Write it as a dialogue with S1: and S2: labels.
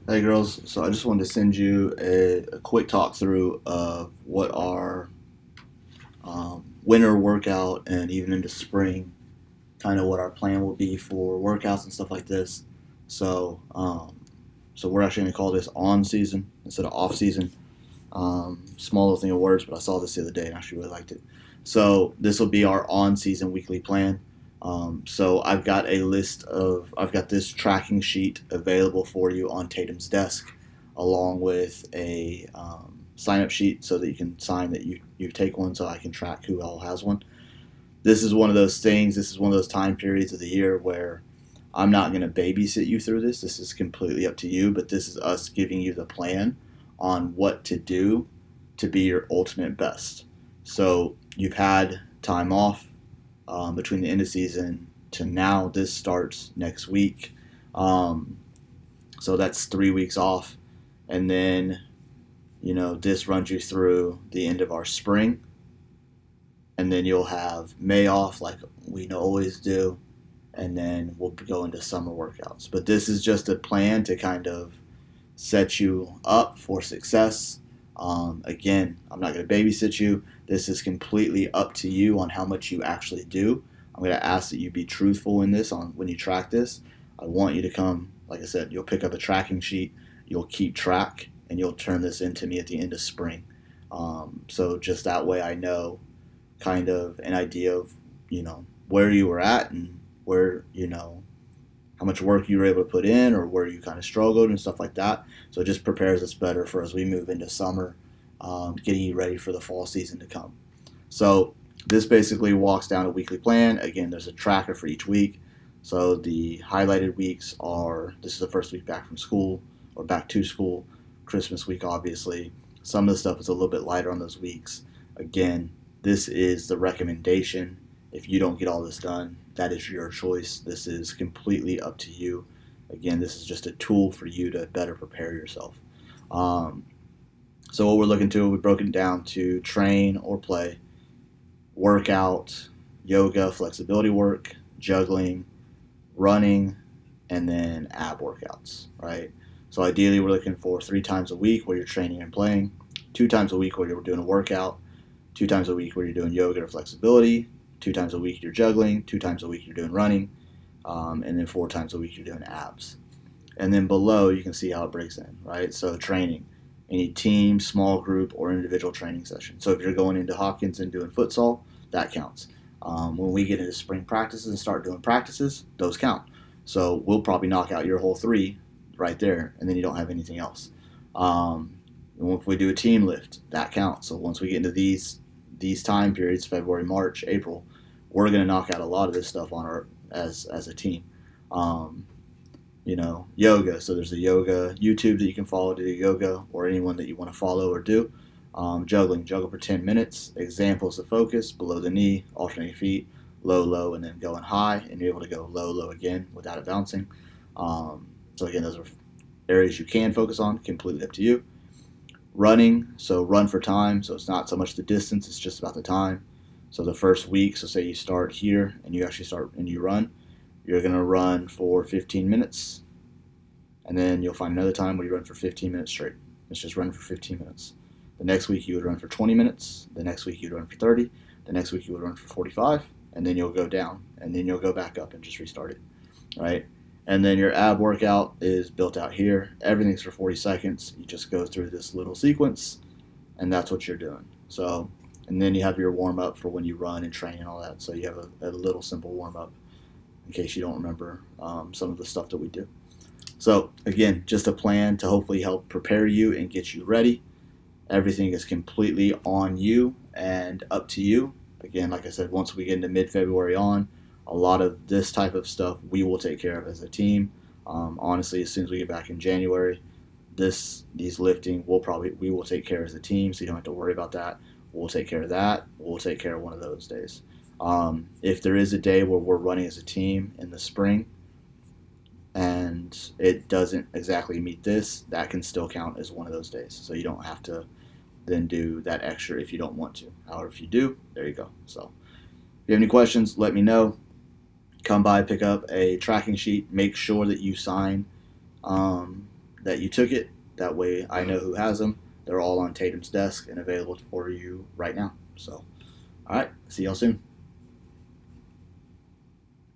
S1: Hey girls, so I just wanted to send you a quick talk through of what our winter workout and even into spring, kind of what our plan will be for workouts and stuff like this. So, so we're actually going to call this on season instead of off season. Small little thing of words, but I saw this the other day and I actually really liked it. So this will be our on season weekly plan. So I've got this tracking sheet available for you on Tatum's desk, along with a sign up sheet so that you can sign that you take one so I can track who all has one. This is one of those things, this is one of those time periods of the year where I'm not going to babysit you through this. This is completely up to you, but this is us giving you the plan on what to do to be your ultimate best. So you've had time off between the end of season to now. This starts next week. Um, so that's 3 weeks off. And then, this runs you through the end of our spring. And then you'll have May off like we always do. And then we'll go into summer workouts. But this is just a plan to kind of set you up for success. Again, I'm not going to babysit you. This is completely up to you on how much you actually do. I'm going to ask that you be truthful in this on when you track this. I want you to come, like I said, you'll pick up a tracking sheet, you'll keep track, and you'll turn this into me at the end of spring. So just that way I know kind of an idea of, where you were at and where, how much work you were able to put in or where you kind of struggled and stuff like that. So it just prepares us better for as we move into summer, getting you ready for the fall season to come. So this basically walks down a weekly plan. Again, there's a tracker for each week. So the highlighted weeks are, this is the first week back from school or back to school, Christmas week obviously. Some of the stuff is a little bit lighter on those weeks. Again, this is the recommendation. If you don't get all this done, that is your choice. This is completely up to you. Again, this is just a tool for you to better prepare yourself. Um, so what we're looking to, we've broken it down to train or play, workout, yoga, flexibility work, juggling, running, and then ab workouts, right? So ideally we're looking for 3 times a week where you're training and playing, 2 times a week where you're doing a workout, 2 times a week where you're doing yoga or flexibility, 2 times a week you're juggling, 2 times a week you're doing running, and then 4 times a week you're doing abs. And then below you can see how it breaks in, right? So training, any team, small group, or individual training session. So if you're going into Hopkins and doing futsal, that counts. When we get into spring practices and start doing practices, those count. So we'll probably knock out your whole 3 right there, and then you don't have anything else. And if we do a team lift, that counts. So once we get into these time periods, February, March, April, we're going to knock out a lot of this stuff on our as a team. Um, Yoga. So there's a yoga YouTube that you can follow to do yoga, or anyone that you want to follow or do. Juggling, juggle for 10 minutes. Examples of focus: below the knee, alternating feet, low, low, and then going high, and you're able to go low, low again without it bouncing. So again, those are areas you can focus on. Completely up to you. Running, so run for time. So it's not so much the distance; it's just about the time. So the first week, so say you start here and you actually start and you run, you're going to run for 15 minutes, and then you'll find another time where you run for 15 minutes straight. It's just run for 15 minutes. The next week you would run for 20 minutes. The next week you'd run for 30. The next week you would run for 45, and then you'll go down, and then you'll go back up and just restart it, right? And then your ab workout is built out here. Everything's for 40 seconds. You just go through this little sequence, and that's what you're doing. So, and then you have your warm up for when you run and train and all that. So you have a little simple warm up in case you don't remember some of the stuff that we do. So again, just a plan to hopefully help prepare you and get you ready. Everything is completely on you and up to you. Again, like I said, once we get into mid-February on, a lot of this type of stuff we will take care of as a team. Honestly, as soon as we get back in January, these lifting we will take care as a team, so you don't have to worry about that. We'll take care of that. We'll take care of one of those days. If there is a day where we're running as a team in the spring and it doesn't exactly meet this, that can still count as one of those days. So you don't have to then do that extra if you don't want to. However, if you do, there you go. So if you have any questions, let me know. Come by, pick up a tracking sheet. Make sure that you sign that you took it. That way I know who has them. They're all on Tatum's desk and available for you right now. So, all right, see y'all soon.